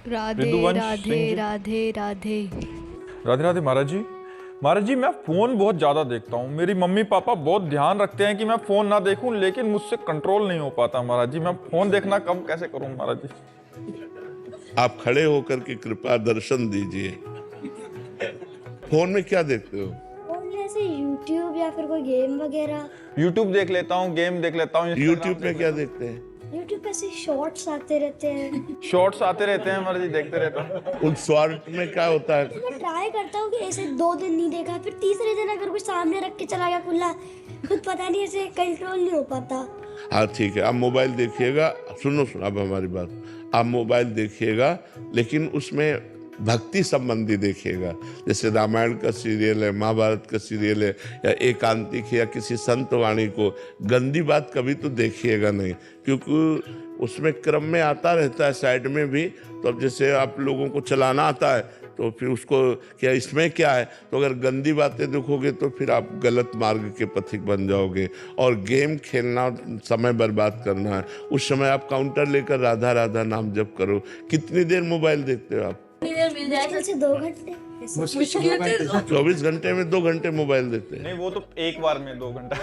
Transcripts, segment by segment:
राधे रिदुवंश राधे सिंह जी। राधे राधे। राधे राधे महाराज जी। महाराज जी, मैं फ़ोन बहुत ज़्यादा देखता हूँ। मेरी मम्मी पापा बहुत ध्यान रखते हैं कि मैं फ़ोन ना देखूं, लेकिन मुझसे कंट्रोल नहीं हो पाता महाराज जी। मैं फ़ोन देखना कम कैसे करूँ महाराज जी? आप खड़े होकर के कृपा दर्शन दीजिए। फोन में क्या देखते हो? फोन में ऐसे यूट्यूब या फिर कोई गेम वगैरह। यूट्यूब देख लेता हूँ, गेम देख लेता हूँ, इंस्टाग्राम यूट्यूब में क्या देखते हैं? यूट्यूब पे ऐसे शॉर्ट्स आते रहते हैं। शॉर्ट्स आते रहते हैं महाराज जी, देखते रहता हूँ। उन शॉर्ट में क्या होता है? मैं ट्राई करता हूँ कि ऐसे 2 दिन नहीं देखा, फिर तीसरे दिन अगर कुछ सामने रख के चला गया खुला, खुद पता नहीं, ऐसे कंट्रोल नहीं हो पाता। हाँ ठीक है, आप मोबाइल देखिएगा। सुनो सुनो, अब हमारी बात, आप मोबाइल देखिएगा लेकिन उसमें भक्ति संबंधी देखिएगा। जैसे रामायण का सीरियल है, महाभारत का सीरियल है, या एकांतिक या किसी संत वाणी को, गंदी बात कभी तो देखिएगा नहीं, क्योंकि उसमें क्रम में आता रहता है साइड में भी। तो अब जैसे आप लोगों को चलाना आता है तो फिर उसको क्या इसमें क्या है, तो अगर गंदी बातें देखोगे तो फिर आप गलत मार्ग के पथिक बन जाओगे। और गेम खेलना, समय बर्बाद करना है, उस समय आप काउंटर लेकर राधा राधा नाम जप करो। कितनी देर मोबाइल देखते हो आप? मुश्किल से 2 घंटे। 24 घंटे में 2 घंटे मोबाइल देखते हैं। नहीं, वो तो एक बार में 2 घंटा।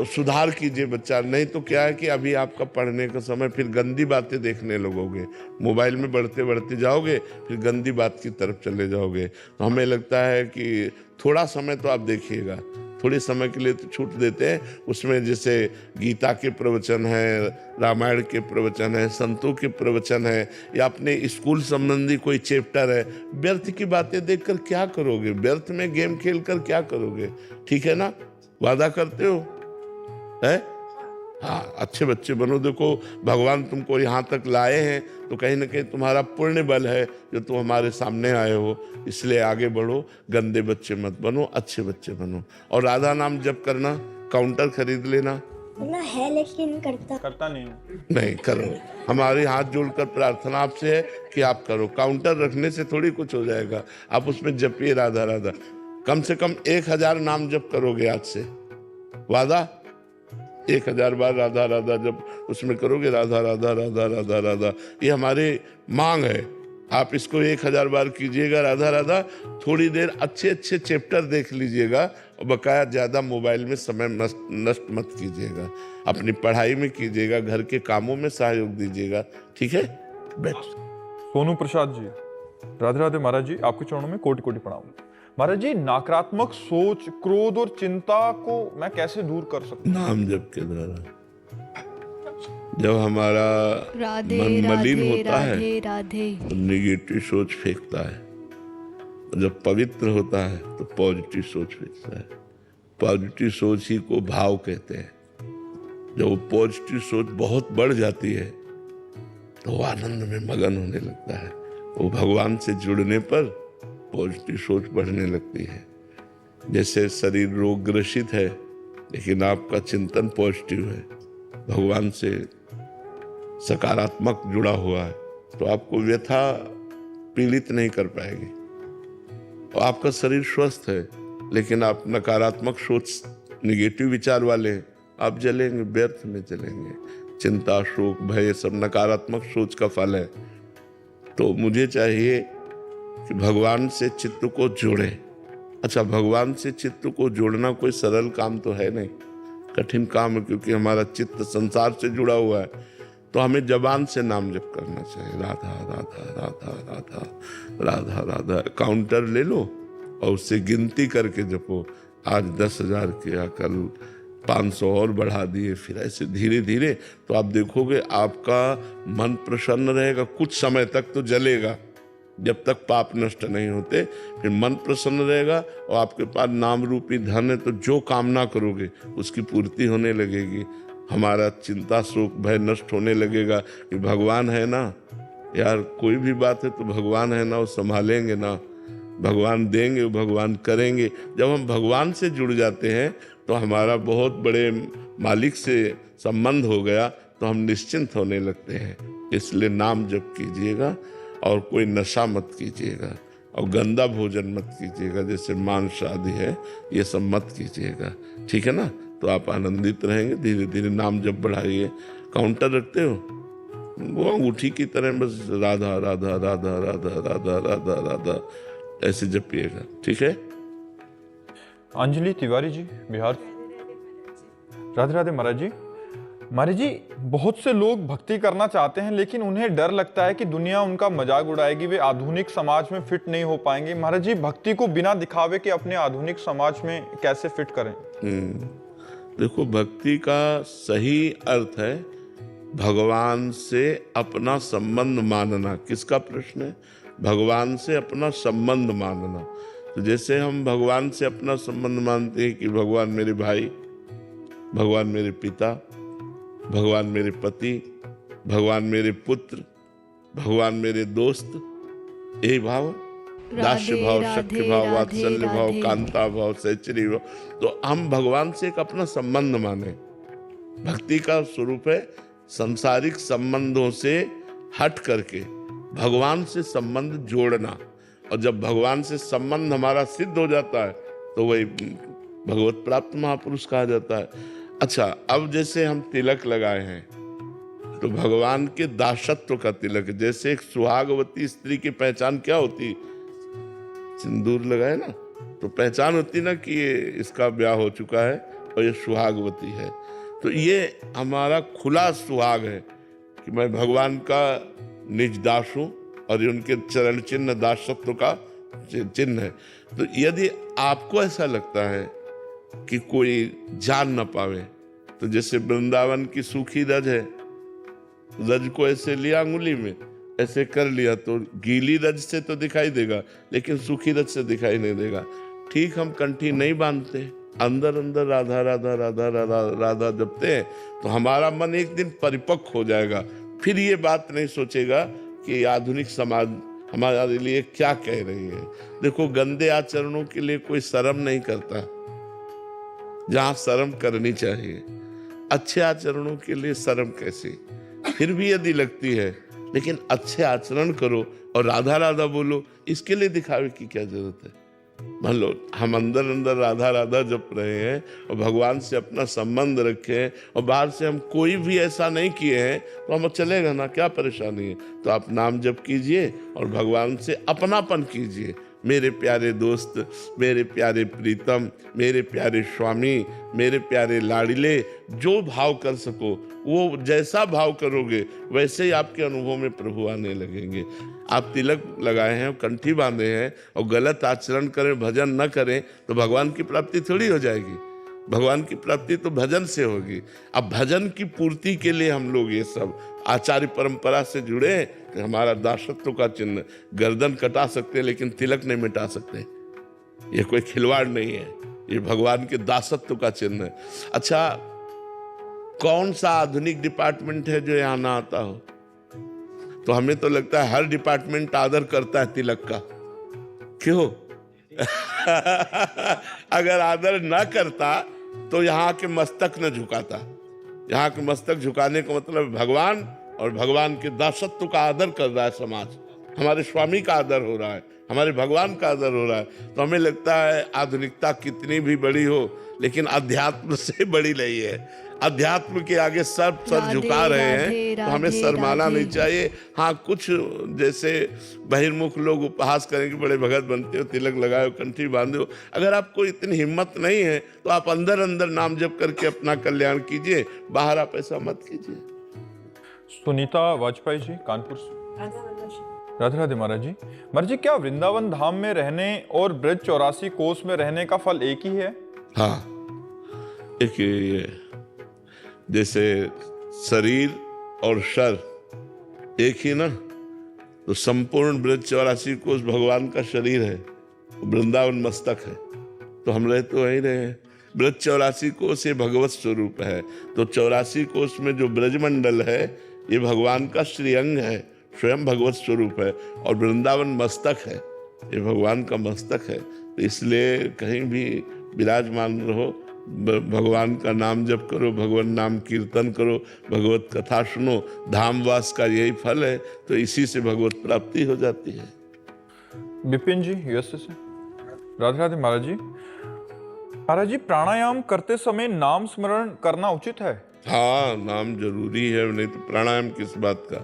सुधार कीजिए बच्चा, नहीं तो क्या है कि अभी आपका पढ़ने का समय, फिर गंदी बातें देखने लगोगे, मोबाइल में बढ़ते बढ़ते जाओगे, फिर गंदी बात की तरफ चले जाओगे। तो हमें लगता है कि थोड़ा समय तो आप देखिएगा, थोड़े समय के लिए तो छूट देते हैं। उसमें जैसे गीता के प्रवचन है, रामायण के प्रवचन है, संतों के प्रवचन है, या अपने स्कूल संबंधी कोई चैप्टर है। व्यर्थ की बातें देखकर क्या करोगे? व्यर्थ में गेम खेल कर क्या करोगे? ठीक है ना? वादा करते हो है? हाँ, अच्छे बच्चे बनो। देखो, भगवान तुमको यहाँ तक लाए हैं तो कहीं ना कहीं तुम्हारा पुण्य बल है जो तुम हमारे सामने आए हो, इसलिए आगे बढ़ो। गंदे बच्चे मत बनो, अच्छे बच्चे बनो। और राधा नाम जप करना, काउंटर खरीद लेना। ना है लेकिन करता नहीं हूँ। नहीं करो, हमारे हाथ जोड़कर प्रार्थना आपसे है कि आप करो। काउंटर रखने से थोड़ी कुछ हो जाएगा, आप उसमें जपिए राधा राधा। कम से कम 1000 नाम जप करोगे आज से, वादा। 1000 बार राधा राधा जब उसमें करोगे, राधा राधा राधा राधा राधा, ये हमारी मांग है। आप इसको 1000 बार कीजिएगा राधा राधा। थोड़ी देर अच्छे अच्छे चैप्टर देख लीजिएगा, और बकाया ज़्यादा मोबाइल में समय नष्ट मत कीजिएगा। अपनी पढ़ाई में कीजिएगा, घर के कामों में सहयोग दीजिएगा। ठीक है, बैठ। सोनू प्रसाद जी। राधे राधे महाराज जी, आपके चरणों में कोटि कोटि प्रणाम। महाराज जी, नकारात्मक सोच, क्रोध और चिंता को मैं कैसे दूर कर सकता हूँ? नाम जप के द्वारा। जब हमारा राधे मन मलिन राधे होता है राधे राधे। तो निगेटिव सोच फेंकता है, और जब पवित्र होता है तो पॉजिटिव सोच फेंकता है। पॉजिटिव सोच ही को भाव कहते हैं। जब वो पॉजिटिव सोच बहुत बढ़ जाती है तो वो आनंद में मगन होने लगता है। वो भगवान से जुड़ने पर पॉजिटिव सोच बढ़ने लगती है। जैसे शरीर रोग ग्रसित है लेकिन आपका चिंतन पॉजिटिव है, भगवान से सकारात्मक जुड़ा हुआ है, तो आपको व्यथा पीड़ित नहीं कर पाएगी। और आपका शरीर स्वस्थ है लेकिन आप नकारात्मक सोच, निगेटिव विचार वाले हैं, आप जलेंगे, व्यर्थ में जलेंगे। चिंता, शोक, भय सब नकारात्मक सोच का फल है। तो मुझे चाहिए कि भगवान से चित्त को जोड़े। अच्छा, भगवान से चित्त को जोड़ना कोई सरल काम तो है नहीं, कठिन काम है, क्योंकि हमारा चित्त संसार से जुड़ा हुआ है। तो हमें जबान से नाम जप करना चाहिए, राधा राधा राधा राधा राधा राधा। काउंटर ले लो और उससे गिनती करके जपो। आज 10,000 किया, कल 500 और बढ़ा दिए, फिर ऐसे धीरे धीरे। तो आप देखोगे आपका मन प्रसन्न रहेगा। कुछ समय तक तो जलेगा, जब तक पाप नष्ट नहीं होते, फिर मन प्रसन्न रहेगा और आपके पास नाम रूपी धन है। तो जो कामना करोगे उसकी पूर्ति होने लगेगी। हमारा चिंता, शोक, भय नष्ट होने लगेगा कि भगवान है ना यार। कोई भी बात है तो भगवान है ना, वो संभालेंगे ना, भगवान देंगे, भगवान करेंगे। जब हम भगवान से जुड़ जाते हैं तो हमारा बहुत बड़े मालिक से संबंध हो गया, तो हम निश्चिंत होने लगते हैं। इसलिए नाम जप कीजिएगा, और कोई नशा मत कीजिएगा, और गंदा भोजन मत कीजिएगा, जैसे मांस आदि है, ये सब मत कीजिएगा। ठीक है ना? तो आप आनंदित रहेंगे। धीरे धीरे नाम जप बढ़ाइए। काउंटर रखते हो? वो अंगूठी की तरह बस राधा राधा राधा राधा राधा राधा राधा ऐसे जपिएगा, ठीक है। अंजलि तिवारी जी, बिहार। राधे राधे महाराज जी। महाराज जी, बहुत से लोग भक्ति करना चाहते हैं लेकिन उन्हें डर लगता है कि दुनिया उनका मजाक उड़ाएगी, वे आधुनिक समाज में फिट नहीं हो पाएंगे। महाराज जी, भक्ति को बिना दिखावे के अपने आधुनिक समाज में कैसे फिट करें? देखो, भक्ति का सही अर्थ है भगवान से अपना संबंध मानना। किसका प्रश्न है? भगवान से अपना संबंध मानना। तो जैसे हम भगवान से अपना संबंध मानते हैं कि भगवान मेरे भाई, भगवान मेरे पिता, भगवान मेरे पति, भगवान मेरे पुत्र, भगवान मेरे दोस्त, यही भाव, दास्य भाव, सख्य भाव, वात्सल्य भाव, कांता भाव, सहचरी भाव। तो हम भगवान से एक अपना संबंध माने। भक्ति का स्वरूप है सांसारिक संबंधों से हट करके भगवान से संबंध जोड़ना। और जब भगवान से संबंध हमारा सिद्ध हो जाता है तो वही भगवत प्राप्त महापुरुष कहा जाता है। अच्छा, अब जैसे हम तिलक लगाए हैं तो भगवान के दासत्व का तिलक। जैसे एक सुहागवती स्त्री की पहचान क्या होती? सिंदूर लगाए ना तो पहचान होती ना कि ये इसका ब्याह हो चुका है और ये सुहागवती है। तो ये हमारा खुला सुहाग है कि मैं भगवान का निज दास हूँ और ये उनके चरण चिन्ह दासत्व का चिन्ह है। तो यदि आपको ऐसा लगता है कि कोई जान न पावे, तो जैसे वृंदावन की सूखी रज है, रज को ऐसे लिया अंगुली में, ऐसे कर लिया तो गीली रज से तो दिखाई देगा लेकिन सूखी रज से दिखाई नहीं देगा। ठीक हम कंठी नहीं बांधते, अंदर अंदर राधा राधा राधा राधा राधा जपते हैं तो हमारा मन एक दिन परिपक्व हो जाएगा। फिर ये बात नहीं सोचेगा कि आधुनिक समाज हमारे लिए क्या कह रही है। देखो, गंदे आचरणों के लिए कोई शर्म नहीं करता जहां शर्म करनी चाहिए। अच्छे आचरणों के लिए शर्म कैसी? फिर भी यदि लगती है, लेकिन अच्छे आचरण करो और राधा राधा बोलो, इसके लिए दिखावे की क्या जरूरत है? मान लो हम अंदर अंदर राधा राधा जप रहे हैं और भगवान से अपना संबंध रखे हैं और बाहर से हम कोई भी ऐसा नहीं किए हैं तो हम चलेगा ना, क्या परेशानी है? तो आप नाम जप कीजिए और भगवान से अपनापन कीजिए। मेरे प्यारे दोस्त, मेरे प्यारे प्रीतम, मेरे प्यारे स्वामी, मेरे प्यारे लाडिले, जो भाव कर सको वो जैसा भाव करोगे वैसे ही आपके अनुभव में प्रभु आने लगेंगे। आप तिलक लगाए हैं, कंठी बांधे हैं और गलत आचरण करें, भजन न करें तो भगवान की प्राप्ति थोड़ी हो जाएगी। भगवान की प्राप्ति तो भजन से होगी। अब भजन की पूर्ति के लिए हम लोग ये सब आचार्य परंपरा से जुड़े कि हमारा दासत्व का चिन्ह, गर्दन कटा सकते हैं लेकिन तिलक नहीं मिटा सकते। ये कोई खिलवाड़ नहीं है, ये भगवान के दासत्व का चिन्ह है। अच्छा, कौन सा आधुनिक डिपार्टमेंट है जो यहाँ ना आता हो? तो हमें तो लगता है हर डिपार्टमेंट आदर करता है तिलक का। क्यों? अगर आदर ना करता तो यहाँ के मस्तक न झुकाता। यहाँ के मस्तक झुकाने का मतलब भगवान और भगवान के दासत्व का आदर कर रहा है समाज। हमारे स्वामी का आदर हो रहा है, हमारे भगवान का आदर हो रहा है। तो हमें लगता है आधुनिकता कितनी भी बड़ी हो लेकिन अध्यात्म से बड़ी नहीं है। अध्यात्म के आगे सब सर झुका रहे हैं तो हमें शर्माना नहीं चाहिए। हाँ, कुछ जैसे बहिर्मुख लोग उपहास करेंगे, बड़े भगत बनते हो, तिलक लगाए हो, कंठी बांधे हो। अगर आपको इतनी हिम्मत नहीं है तो आप अंदर अंदर नाम जप करके अपना कल्याण कीजिए, बाहर आप ऐसा मत कीजिए। सुनीता वाजपेयी जी, कानपुर से। राधे राधे महाराज जी। महाराज जी, क्या वृंदावन धाम में रहने और ब्रज 84 कोस में रहने का फल एक ही है? हाँ, एक ही है। जैसे शरीर और शर एक ही ना, तो संपूर्ण ब्रज 84 कोस भगवान का शरीर है, वृंदावन मस्तक है। तो हम रहे तो वहीं रहे हैं। ब्रज 84 कोस ये भगवत स्वरूप है। तो 84 कोस में जो ब्रजमंडल है ये भगवान का श्रीअंग है, स्वयं भगवत स्वरूप है। और वृंदावन मस्तक है, ये भगवान का मस्तक है। तो इसलिए कहीं भी विराजमान रहो, भगवान का नाम जप करो, भगवान नाम कीर्तन करो, भगवत कथा सुनो। धामवास का यही फल है। तो इसी से भगवत प्राप्ति हो जाती है। विपिन जी, यूएसए से। राधे राधे महाराज जी। महाराज जी, प्राणायाम करते समय नाम स्मरण करना उचित है? हाँ, नाम जरूरी है, नहीं तो प्राणायाम किस बात का।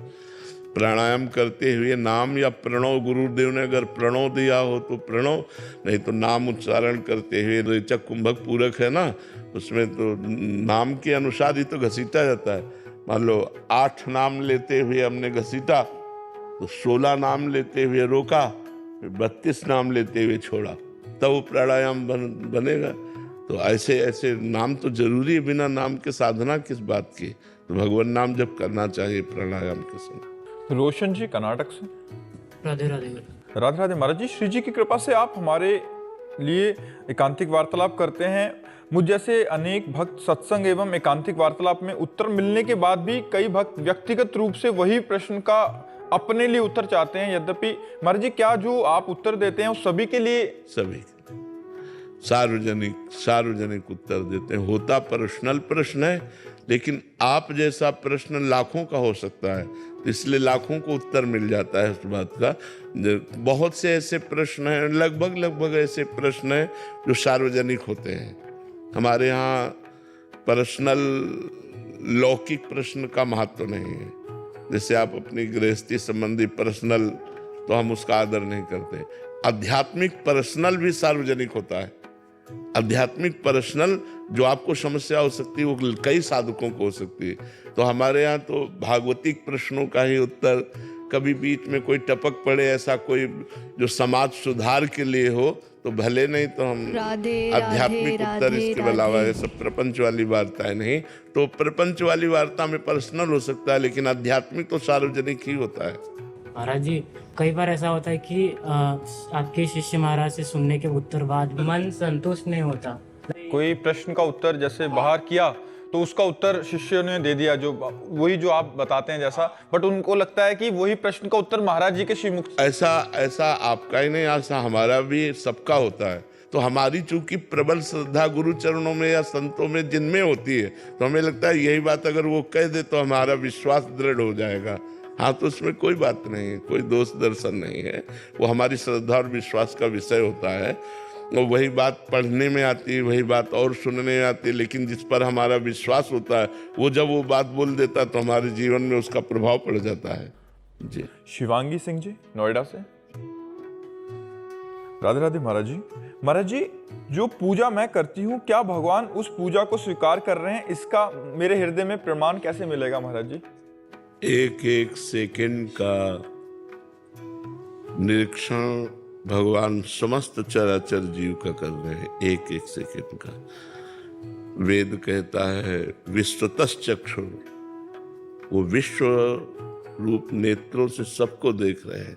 प्राणायाम करते हुए नाम या प्रणव, गुरुदेव ने अगर प्रणव दिया हो तो प्रणव, नहीं तो नाम उच्चारण करते हुए। रेचक कुंभक पूरक है ना, उसमें तो नाम के अनुसार ही तो घसीटा जाता है। मान लो 8 नाम लेते हुए हमने घसीटा, तो 16 नाम लेते हुए रोका, फिर 32 नाम लेते हुए छोड़ा, तब वो प्राणायाम बनेगा। तो ऐसे ऐसे नाम तो जरूरी है, बिना नाम के साधना किस बात की। तो भगवान नाम जब करना चाहिए प्राणायाम के समय। रोशन जी कर्नाटक से। राधे राधे। राधे राधे महाराज जी, श्री जी की कृपा से आप हमारे लिए एकांतिक वार्तालाप करते हैं। मुझ जैसे अनेक भक्त सत्संग एवं एकांतिक वार्तालाप में उत्तर मिलने के बाद भी कई भक्त व्यक्तिगत रूप से वही प्रश्न का अपने लिए उत्तर चाहते हैं। यद्यपि महाराज जी, क्या जो आप उत्तर देते हैं वो सभी के लिए? सभी सार्वजनिक उत्तर देते हैं। होता पर्सनल प्रश्न है, लेकिन आप जैसा प्रश्न लाखों का हो सकता है, तो इसलिए लाखों को उत्तर मिल जाता है उस बात का। बहुत से ऐसे प्रश्न हैं, लगभग ऐसे प्रश्न हैं जो सार्वजनिक होते हैं। हमारे यहाँ पर्सनल लौकिक प्रश्न का महत्व नहीं है। जैसे आप अपनी गृहस्थी संबंधी पर्सनल, तो हम उसका आदर नहीं करते। आध्यात्मिक पर्सनल भी सार्वजनिक होता है। आध्यात्मिक पर्सनल जो आपको समस्या हो सकती है वो कई साधकों को हो सकती है। तो हमारे यहाँ तो भागवतिक प्रश्नों का ही उत्तर, कभी बीच में कोई टपक पड़े ऐसा कोई जो समाज सुधार के लिए हो तो भले, नहीं तो हम आध्यात्मिक उत्तर इसके अलावा ये सब प्रपंच वाली वार्ताएं नहीं। तो प्रपंच वाली वार्ता में पर्सनल हो सकता है, लेकिन आध्यात्मिक तो सार्वजनिक ही होता है। महाराज जी, कई बार ऐसा होता है कि आपके शिष्य महाराज से सुनने के उत्तर बाद मन संतुष्ट नहीं होता। कोई प्रश्न का उत्तर जैसे बाहर किया तो उसका उत्तर शिष्य ने दे दिया, जो वही जो आप बताते हैं जैसा, बट उनको लगता है कि वही प्रश्न का उत्तर महाराज जी के श्रीमुख। ऐसा आपका ही नहीं, ऐसा हमारा भी सबका होता है। तो हमारी चूंकि प्रबल श्रद्धा गुरु चरणों में या संतों में जिनमें होती है, तो हमें लगता है यही बात अगर वो कह दे तो हमारा विश्वास दृढ़ हो जाएगा। हाँ, तो उसमें कोई बात नहीं है, कोई दोष दर्शन नहीं है। वो हमारी श्रद्धा और विश्वास का विषय होता है। और वही बात पढ़ने में आती है, वही बात और सुनने में आती है, लेकिन जिस पर हमारा विश्वास होता है वो जब वो बात बोल देता है तो हमारे जीवन में उसका प्रभाव पड़ जाता है। जी। शिवांगी सिंह जी नोएडा से। राधे राधे महाराज जी। महाराज जी, जो पूजा मैं करती हूँ, क्या भगवान उस पूजा को स्वीकार कर रहे हैं? इसका मेरे हृदय में प्रमाण कैसे मिलेगा महाराज जी? एक एक सेकंड का निरीक्षण भगवान समस्त चराचर जीव का कर रहे हैं, एक एक सेकंड का। वेद कहता है विश्वतश्चक्षु, वो विश्व रूप नेत्रों से सबको देख रहे हैं।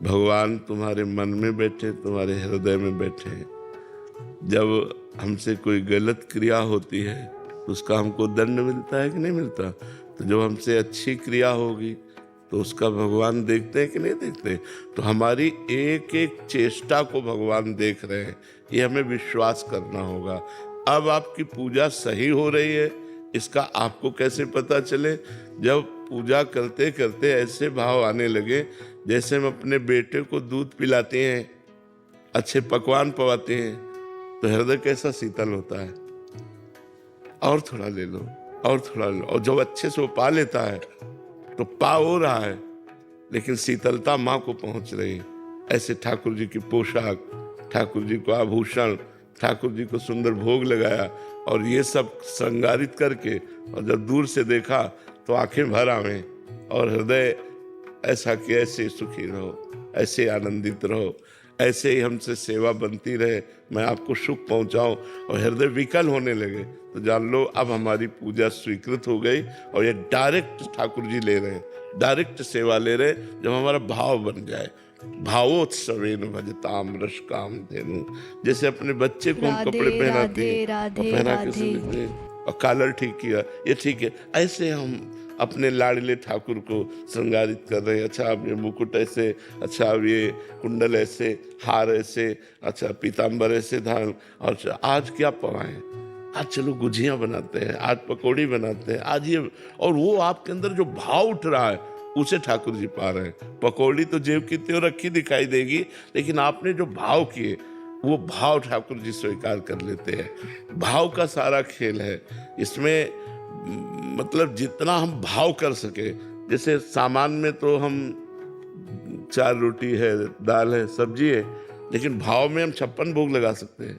भगवान तुम्हारे मन में बैठे, तुम्हारे हृदय में बैठे हैं। जब हमसे कोई गलत क्रिया होती है तो उसका हमको दंड मिलता है कि नहीं मिलता? तो जब हमसे अच्छी क्रिया होगी तो उसका भगवान देखते हैं कि नहीं देखते? तो हमारी एक एक चेष्टा को भगवान देख रहे हैं, ये हमें विश्वास करना होगा। अब आपकी पूजा सही हो रही है, इसका आपको कैसे पता चले? जब पूजा करते करते ऐसे भाव आने लगे जैसे हम अपने बेटे को दूध पिलाते हैं, अच्छे पकवान पवाते हैं, तो हृदय कैसा शीतल होता है। और थोड़ा ले लो, और थोड़ा लो, और जब अच्छे से वो पा लेता है तो पा हो रहा है, लेकिन शीतलता माँ को पहुंच रही है। ऐसे ठाकुर जी की पोशाक, ठाकुर जी को आभूषण, ठाकुर जी को सुंदर भोग लगाया और ये सब श्रृंगारित करके, और जब दूर से देखा तो आंखें भर आवे और हृदय ऐसा कि ऐसे सुखी रहो, ऐसे आनंदित रहो, ऐसे ही हमसे सेवा बनती रहे, मैं आपको सुख पहुंचाऊं, और हृदय विकल होने लगे तो जान लो अब हमारी पूजा स्वीकृत हो गई। और ये डायरेक्ट ठाकुर जी ले रहे हैं, डायरेक्ट सेवा ले रहे हैं। जब हमारा भाव बन जाए, भावोत्सवेन भजताम रस काम धेनु, जैसे अपने बच्चे को हम कपड़े पहनाते हैं, पहना के और कॉलर ठीक किया, ये ठीक है, ऐसे हम अपने लाडले ठाकुर को श्रृंगारित कर रहे हैं। अच्छा अब ये मुकुट ऐसे, अच्छा अब ये कुंडल ऐसे, हार ऐसे, अच्छा पीताम्बर ऐसे धारण, और आज क्या पवाएं, आज चलो गुजियां बनाते हैं, आज पकौड़ी बनाते हैं, आज ये, और वो आपके अंदर जो भाव उठ रहा है उसे ठाकुर जी पा रहे हैं। पकौड़ी तो जेब की त्यों रखी दिखाई देगी, लेकिन आपने जो भाव किए वो भाव ठाकुर जी स्वीकार कर लेते हैं। भाव का सारा खेल है इसमें। मतलब जितना हम भाव कर सके। जैसे सामान में तो हम 4 रोटी है, दाल है, सब्जी है, लेकिन भाव में हम 56 भोग लगा सकते हैं।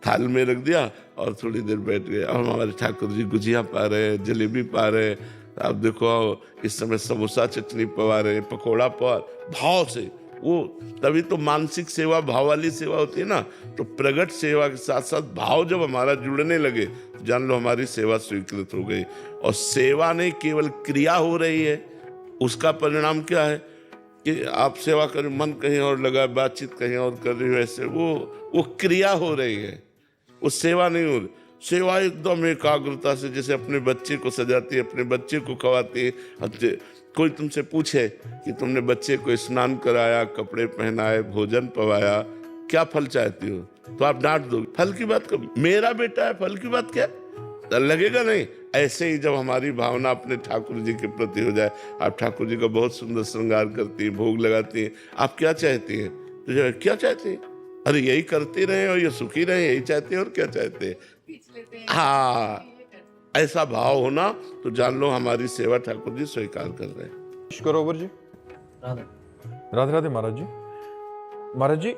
थाल में रख दिया और थोड़ी देर बैठ गए। और हमारे ठाकुर जी गुजिया पा रहे हैं, जलेबी पा रहे हैं, आप देखो इस समय समोसा चटनी पवा रहे हैं, पकौड़ा पवा, भाव से। वो तभी तो मानसिक सेवा भाव वाली सेवा होती है ना। तो प्रगट सेवा के साथ साथ भाव जब हमारा जुड़ने लगे, जान लो हमारी सेवा स्वीकृत हो गई। और सेवा नहीं केवल क्रिया हो रही है, उसका परिणाम क्या है कि आप सेवा कर, मन कहीं और लगा, बातचीत कहीं और कर रही हो, ऐसे वो क्रिया हो रही है, वो सेवा नहीं हो रही। सेवा एकदम एकाग्रता से, जैसे अपने बच्चे को सजाती है, अपने बच्चे को खवाती है। कोई तुमसे पूछे कि तुमने बच्चे को स्नान कराया, कपड़े पहनाए, भोजन पवाया, क्या फल चाहती हो, तो आप डांट दो, फल की बात कर, मेरा बेटा है, फल की बात क्या, तो लगेगा नहीं। ऐसे ही जब हमारी भावना अपने ठाकुर जी के प्रति हो जाए, आप ठाकुर जी का बहुत सुंदर श्रृंगार करती है, भोग लगाती है, आप क्या चाहती हैं, तो क्या चाहती हैं, अरे यही करते रहे और ये सुखी रहे, यही चाहते हैं, और क्या चाहते हैं। हाँ, ऐसा भाव होना तो जान लो हमारी सेवा ठाकुर जी स्वीकार कर रहे हैं। करोवर जी, राधे राधे महाराज जी। महाराज जी,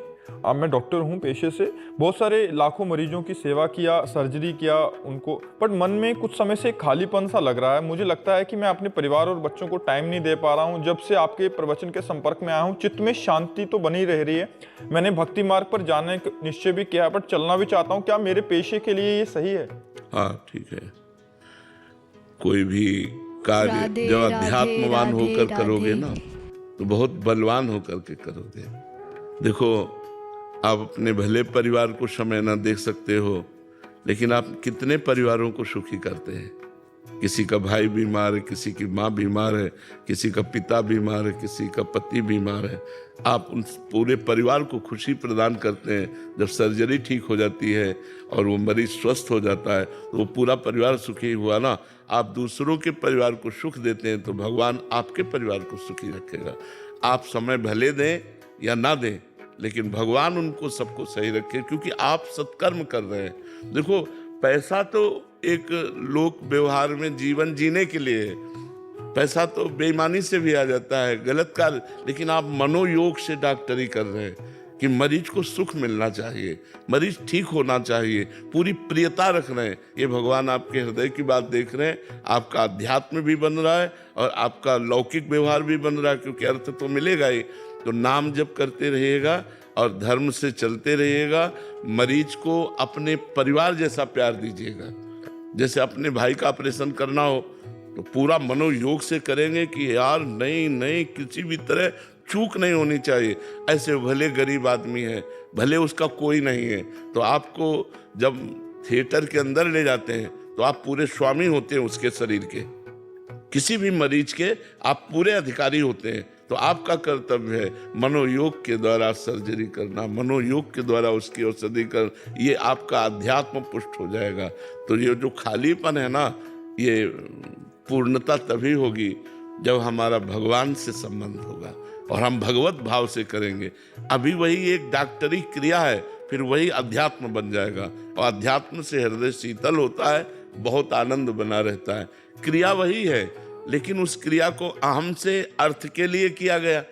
अब मैं डॉक्टर हूँ पेशे से, बहुत सारे लाखों मरीजों की सेवा किया, सर्जरी किया उनको, पर मन में कुछ समय से खालीपन सा लग रहा है। मुझे लगता है कि मैं अपने परिवार और बच्चों को टाइम नहीं दे पा रहा हूँ। जब से आपके प्रवचन के संपर्क में आया हूँ, चित्त में शांति तो बनी रह रही है। मैंने भक्ति मार्ग पर जाने का निश्चय भी किया है, पर चलना भी चाहता हूँ। क्या मेरे पेशे के लिए ये सही है? हाँ ठीक है। कोई भी कार्य जब अध्यात्मवान होकर करोगे ना, तो बहुत बलवान होकर के करोगे। देखो, आप अपने भले परिवार को समय ना देख सकते हो, लेकिन आप कितने परिवारों को सुखी करते हैं। किसी का भाई बीमार है, किसी की माँ बीमार है, किसी का पिता बीमार है, किसी का पति बीमार है, आप उन पूरे परिवार को खुशी प्रदान करते हैं। जब सर्जरी ठीक हो जाती है और वो मरीज स्वस्थ हो जाता है, तो वो पूरा परिवार सुखी हुआ ना। आप दूसरों के परिवार को सुख देते हैं तो भगवान आपके परिवार को सुखी रखेगा। आप समय भले दें या ना दें, लेकिन भगवान उनको सबको सही रखे, क्योंकि आप सत्कर्म कर रहे हैं। देखो, पैसा तो एक लोक व्यवहार में जीवन जीने के लिए है, पैसा तो बेईमानी से भी आ जाता है, गलत कार्य, लेकिन आप मनोयोग से डॉक्टरी कर रहे हैं कि मरीज को सुख मिलना चाहिए, मरीज ठीक होना चाहिए, पूरी प्रियता रख रहे हैं। ये भगवान आपके हृदय की बात देख रहे हैं। आपका अध्यात्म भी बन रहा है और आपका लौकिक व्यवहार भी बन रहा है, क्योंकि अर्थ तो मिलेगा ही। तो नाम जप करते रहिएगा और धर्म से चलते रहिएगा। मरीज को अपने परिवार जैसा प्यार दीजिएगा। जैसे अपने भाई का ऑपरेशन करना हो तो पूरा मनोयोग से करेंगे कि यार नहीं किसी भी तरह चूक नहीं होनी चाहिए। ऐसे भले गरीब आदमी है, भले उसका कोई नहीं है, तो आपको जब थिएटर के अंदर ले जाते हैं तो आप पूरे स्वामी होते हैं उसके शरीर के, किसी भी मरीज के आप पूरे अधिकारी होते हैं। तो आपका कर्तव्य है मनोयोग के द्वारा सर्जरी करना, मनोयोग के द्वारा उसकी औषधि कर, ये आपका अध्यात्म पुष्ट हो जाएगा। तो ये जो खालीपन है ना, ये पूर्णता तभी होगी जब हमारा भगवान से संबंध होगा और हम भगवत भाव से करेंगे। अभी वही एक डॉक्टरी क्रिया है, फिर वही अध्यात्म बन जाएगा और अध्यात्म से हृदय शीतल होता है, बहुत आनंद बना रहता है। क्रिया वही है, लेकिन उस क्रिया को अहम से अर्थ के लिए किया गया,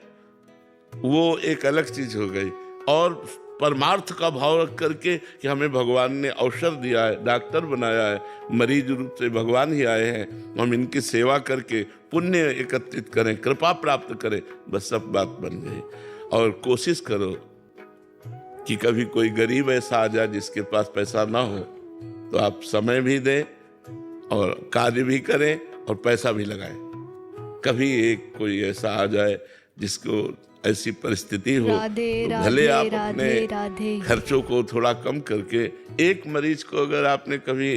वो एक अलग चीज हो गई। और परमार्थ का भाव रख करके कि हमें भगवान ने अवसर दिया है, डॉक्टर बनाया है, मरीज रूप से भगवान ही आए हैं, हम इनकी सेवा करके पुण्य एकत्रित करें, कृपा प्राप्त करें, बस सब बात बन गई। और कोशिश करो कि कभी कोई गरीब ऐसा आ जाए जिसके पास पैसा ना हो, तो आप समय भी दें और कार्य भी करें और पैसा भी लगाएं। कभी एक कोई ऐसा आ जाए जिसको ऐसी परिस्थिति हो, तो भले आप अपने खर्चों को थोड़ा कम करके एक मरीज को अगर आपने कभी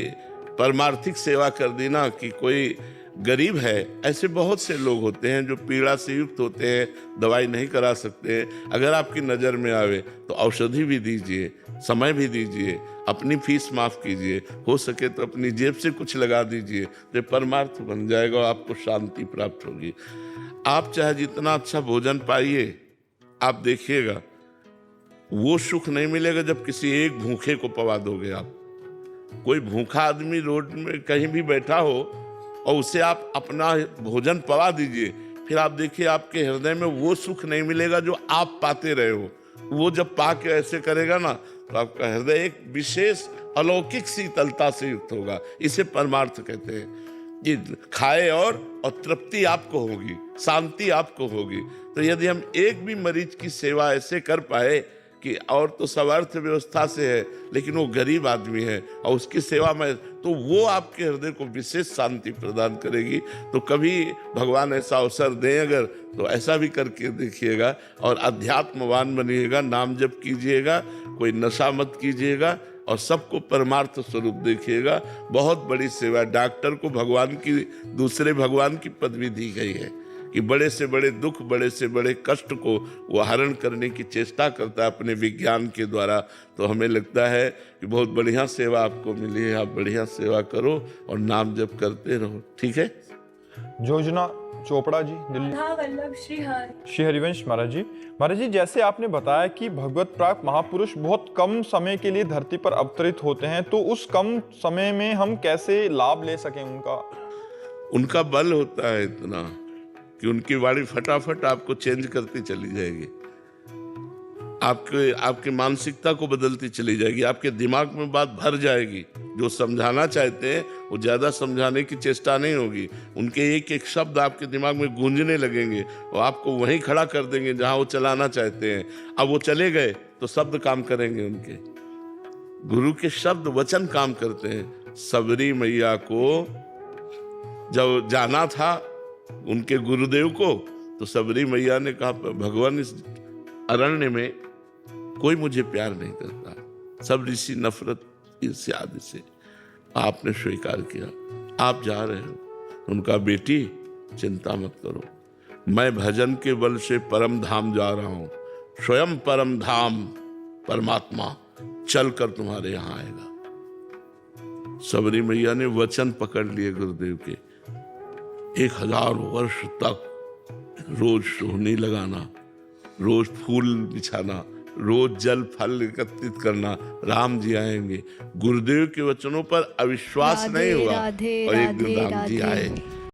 परमार्थिक सेवा कर दी ना, कि कोई गरीब है, ऐसे बहुत से लोग होते हैं जो पीड़ा से युक्त होते हैं, दवाई नहीं करा सकते, अगर आपकी नज़र में आवे तो औषधि भी दीजिए, समय भी दीजिए, अपनी फीस माफ़ कीजिए, हो सके तो अपनी जेब से कुछ लगा दीजिए, तो परमार्थ बन जाएगा और आपको शांति प्राप्त होगी। आप चाहे जितना अच्छा भोजन पाइए, आप देखिएगा वो सुख नहीं मिलेगा जब किसी एक भूखे को पवा दोगे आप। कोई भूखा आदमी रोड में कहीं भी बैठा हो और उसे आप अपना भोजन पवा दीजिए, फिर आप देखिए आपके हृदय में वो सुख नहीं मिलेगा जो आप पाते रहे हो। वो जब पा के ऐसे करेगा ना, तो आपका हृदय एक विशेष अलौकिक शीतलता से युक्त होगा। इसे परमार्थ कहते हैं कि खाए और तृप्ति आपको होगी, शांति आपको होगी। तो यदि हम एक भी मरीज की सेवा ऐसे कर पाए कि और तो सब अर्थव्यवस्था से है लेकिन वो गरीब आदमी है और उसकी सेवा में, तो वो आपके हृदय को विशेष शांति प्रदान करेगी। तो कभी भगवान ऐसा अवसर दें अगर, तो ऐसा भी करके देखिएगा और अध्यात्मवान बनिएगा। नाम जप कीजिएगा, कोई नशा मत कीजिएगा और सबको परमार्थ स्वरूप देखिएगा। बहुत बड़ी सेवा। डॉक्टर को भगवान की, दूसरे भगवान की पदवी दी गई है कि बड़े से बड़े दुख, बड़े से बड़े कष्ट को वो हरण करने की चेष्टा करता है अपने विज्ञान के द्वारा। तो हमें लगता है कि बहुत बढ़िया सेवा आपको मिली है, आप बढ़िया सेवा करो और नाम जप करते रहो। ठीक है। योजना चोपड़ा जी, दिल्ली। वल्लभ श्री हरिवंश महाराज जी। महाराज जी, जैसे आपने बताया कि भगवत प्राप्त महापुरुष बहुत कम समय के लिए धरती पर अवतरित होते हैं, तो उस कम समय में हम कैसे लाभ ले सकें उनका बल होता है इतना कि उनकी वाणी फटाफट आपको चेंज करती चली जाएगी, आपके मानसिकता को बदलती चली जाएगी, आपके दिमाग में बात भर जाएगी। जो समझाना चाहते हैं वो ज्यादा समझाने की चेष्टा नहीं होगी, उनके एक एक शब्द आपके दिमाग में गूंजने लगेंगे और आपको वहीं खड़ा कर देंगे जहां वो चलाना चाहते हैं। अब वो चले गए तो शब्द काम करेंगे, उनके गुरु के शब्द वचन काम करते हैं। सबरी मैया को जब जाना था उनके गुरुदेव को, तो सबरी मैया ने कहा, भगवान इस अरण्य में कोई मुझे प्यार नहीं करता, सब ऋषि नफरत ईर्ष्या आदि से, आपने स्वीकार किया, आप जा रहे हो। उनका बेटी चिंता मत करो, मैं भजन के बल से परम धाम जा रहा हूं, स्वयं परम धाम परमात्मा चल कर तुम्हारे यहां आएगा। सबरी मैया ने वचन पकड़ लिए गुरुदेव के। 1000 वर्ष तक रोज सोहनी लगाना, रोज फूल बिछाना, रोज जल फल एकत्रित करना, राम जी आएंगे। गुरुदेव के वचनों पर अविश्वास नहीं हुआ और एक दिन राम जी आए।